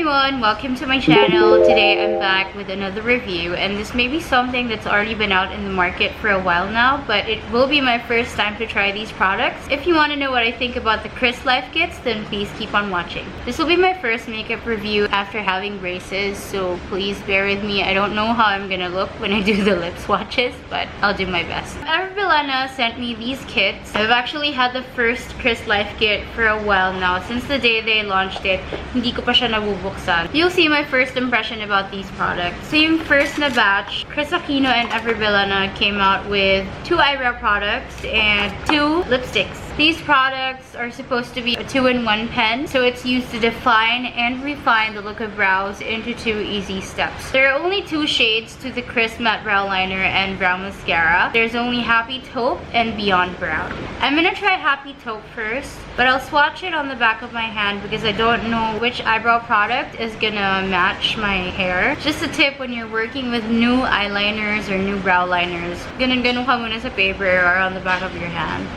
everyone, welcome to my channel. Today I'm back with another review, and this may be something that's already been out in the market for a while now, but it will be my first time to try these products. If you want to know what I think about the Kris Life kits, then please keep on watching. This will be my first makeup review after having braces, so please bear with me. I don't know how I'm gonna look when I do the lip swatches, but I'll do my best. Bilena sent me these kits. I've actually had the first Kris Life kit for a while now. Since the day they launched it, hindi ko pa siya nabubuksan. You'll see my first impression about these products. So yung first na batch, Kris and Bilena came out with 2 eyebrow products and 2 lipsticks. These products are supposed to be a 2-in-1 pen, so it's used to define and refine the look of brows into 2 easy steps. There are only 2 shades to the Kris Matte Brow Liner and Brow Mascara. There's only Happy Taupe and Beyond Brown. I'm gonna try Happy Taupe first, but I'll swatch it on the back of my hand because I don't know which eyebrow product is gonna match my hair. Just a tip when you're working with new eyeliners or new brow liners, ganun ka muna sa paper or on the back of your hand.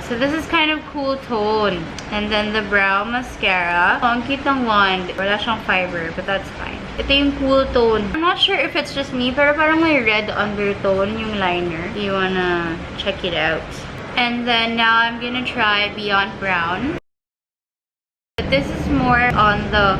So this is kind of cool tone. And then the brow mascara. Ang cute ng wand. Wala siyang fiber, but that's fine. Ito yung cool tone. I'm not sure if it's just me, pero parang may red undertone yung liner. Do you wanna check it out? And then now I'm gonna try Beyond Brown. But this is more on the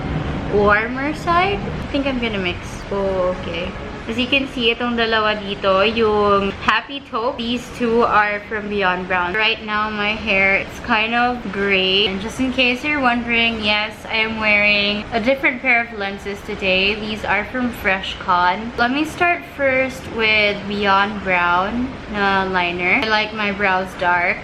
warmer side. I think I'm gonna mix. Oh, okay. As you can see, itong dalawa dito, yung Happy Taupe, these 2 are from Beyond Brown. Right now, my hair, it's kind of gray. And just in case you're wondering, yes, I am wearing a different pair of lenses today. These are from FreshCon. Let me start first with Beyond Brown na liner. I like my brows dark.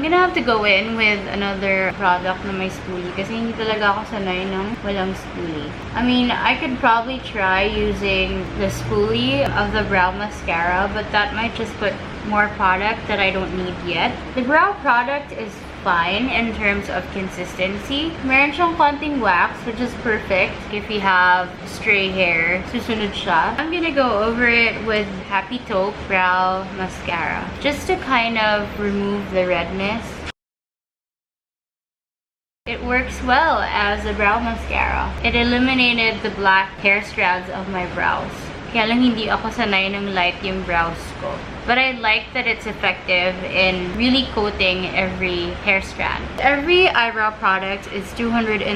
I'm gonna have to go in with another product na may spoolie kasi hindi talaga ako sanay ng walang spoolie. I mean, I could probably try using the spoolie of the brow mascara, but that might just put more product that I don't need yet. The brow product is fine in terms of consistency. Meron siyang konting wax, which is perfect if you have stray hair. Susunod siya. I'm gonna go over it with Happy Taupe Brow Mascara just to kind of remove the redness. It works well as a brow mascara. It eliminated the black hair strands of my brows. Kaya lang hindi ako sanay ng light yung brows ko. But I like that it's effective in really coating every hair strand. Every eyebrow product is 275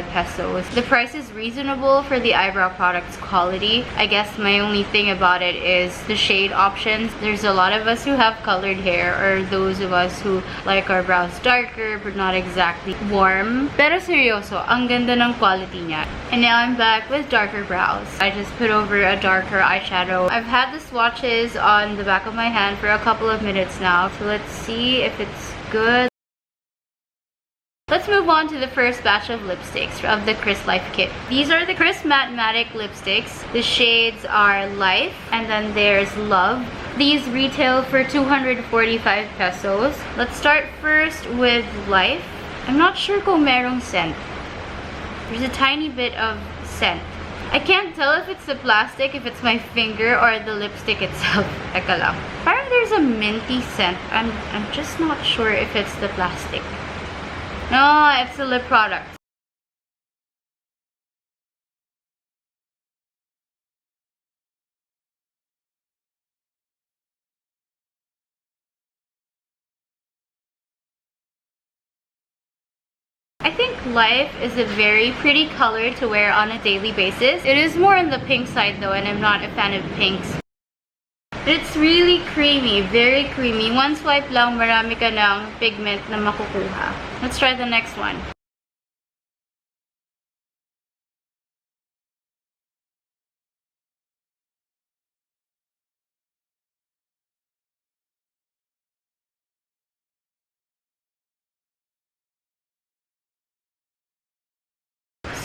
pesos. The price is reasonable for the eyebrow product's quality. I guess my only thing about it is the shade options. There's a lot of us who have colored hair, or those of us who like our brows darker but not exactly warm. Pero seryoso, ang ganda ng quality niya. And now I'm back with darker brows. I just put over a darker eyeshadow. I've had the swatches on the back of my hand for a couple of minutes now, so let's see if it's good. Let's move on to the first batch of lipsticks of the Kris Life kit. These are the Kris Matte lipsticks. The shades are Life and then there's Love. These retail for 245 pesos. Let's start first with Life. I'm not sure kung merong scent. There's a tiny bit of scent. I can't tell if it's the plastic, if it's my finger, or the lipstick itself. Teka lang. Parang there's a minty scent. I'm just not sure if it's the plastic. No, it's the lip product. I think Life is a very pretty color to wear on a daily basis. It is more on the pink side though, and I'm not a fan of pinks. It's really creamy, very creamy. One swipe lang, marami ka ng pigment na makukuha. Let's try the next one.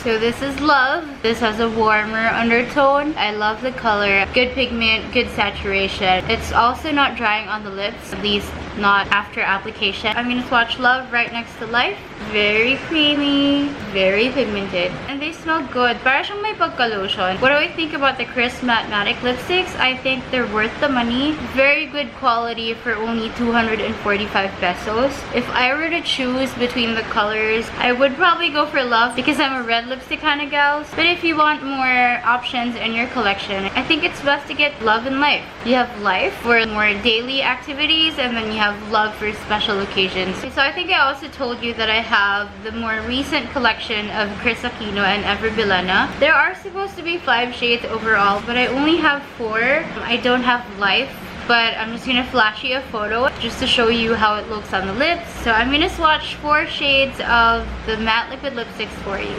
So this is Love. This has a warmer undertone. I love the color. Good pigment, good saturation. It's also not drying on the lips. These not after application. I'm gonna swatch Love right next to Life. Very creamy, very pigmented, and they smell good. Para siyang may pagka-lotion. What do I think about the Kris Matte lipsticks? I think they're worth the money. Very good quality for only 245 pesos. If I were to choose between the colors, I would probably go for Love because I'm a red lipstick kind of gal. But if you want more options in your collection, I think it's best to get Love and Life. You have Life for more daily activities, and then you have Love for special occasions. So I think I also told you that I have the more recent collection of Kris and Bilena. There are supposed to be 5 shades overall, but I only have 4. I don't have Life, but I'm just gonna flash you a photo just to show you how it looks on the lips. So I'm gonna swatch 4 shades of the matte liquid lipsticks for you.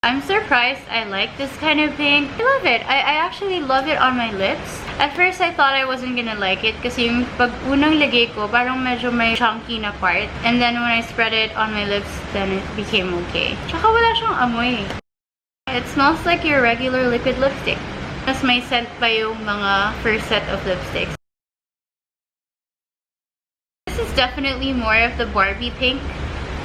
I'm surprised I like this kind of pink. I love it. I actually love it on my lips. At first, I thought I wasn't gonna like it kasi yung pag unang lagay ko, parang medyo may chunky na part. And then when I spread it on my lips, then it became okay. Tsaka wala siyang amoy. It smells like your regular liquid lipstick. Mas may scent pa yung mga first set of lipsticks. This is definitely more of the Barbie pink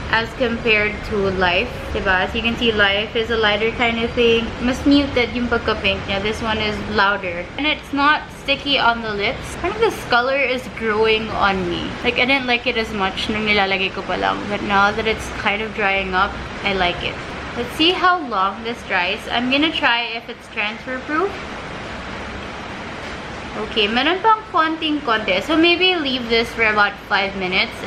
as compared to Life, diba? As you can see, Life is a lighter kind of thing. Mas muted yung pagka-pink niya. This one is louder. And it's not sticky on the lips. Kind of this color is growing on me. Like, I didn't like it as much nung nilalagay ko pa lang. But now that it's kind of drying up, I like it. Let's see how long this dries. I'm gonna try if it's transfer proof. Okay, meron pang konting-konti. So maybe leave this for about 5 minutes.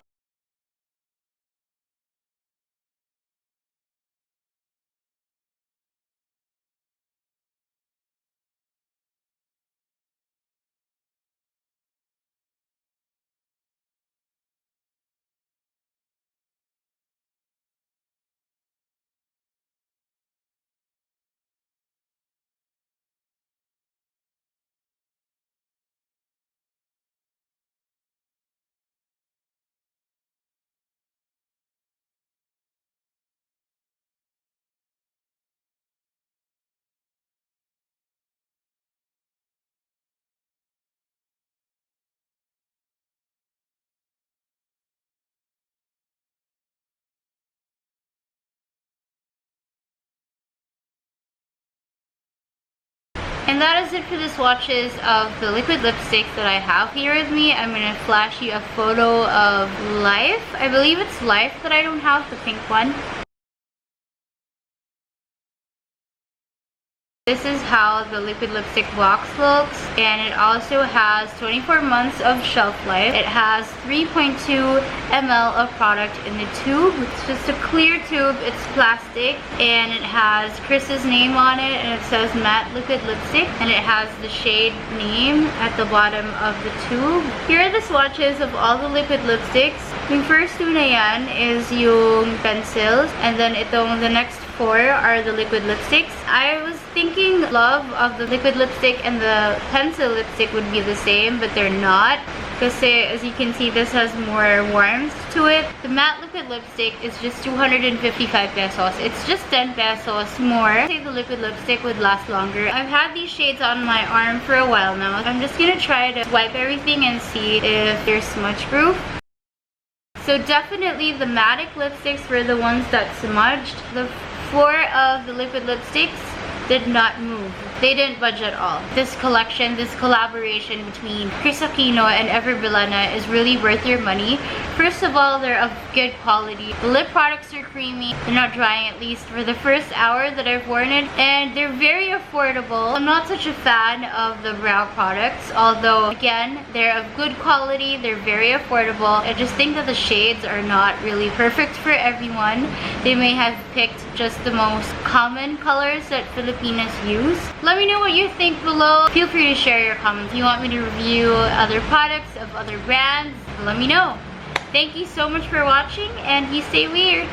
And that is it for the swatches of the liquid lipsticks that I have here with me. I'm going to flash you a photo of Life. I believe it's Life that I don't have, the pink one. This is how the liquid lipstick box looks, and it also has 24 months of shelf life. It has 3.2 ml of product in the tube. It's just a clear tube, it's plastic, and it has Kris's name on it, and it says matte liquid lipstick, and it has the shade name at the bottom of the tube. Here are the swatches of all the liquid lipsticks. Yung first two na yan is yung pencils, and then the next 4 are the liquid lipsticks. I was thinking Love of the liquid lipstick and the pencil lipstick would be the same, but they're not. Because as you can see, this has more warmth to it. The matte liquid lipstick is just 255 pesos. It's just 10 pesos more. I say the liquid lipstick would last longer. I've had these shades on my arm for a while now. I'm just gonna try to wipe everything and see if they're smudge proof. So definitely the matte lipsticks were the ones that smudged. The 4 of the liquid lipsticks did not move. They didn't budge at all. This collection, this collaboration between Kris and Bilena is really worth your money. First of all, they're of good quality. The lip products are creamy. They're not drying, at least for the first hour that I've worn it. And they're very affordable. I'm not such a fan of the brow products, although again, they're of good quality. They're very affordable. I just think that the shades are not really perfect for everyone. They may have picked just the most common colors that Filipinas use. Let me know what you think below. Feel free to share your comments. If you want me to review other products of other brands, let me know. Thank you so much for watching, and you stay weird.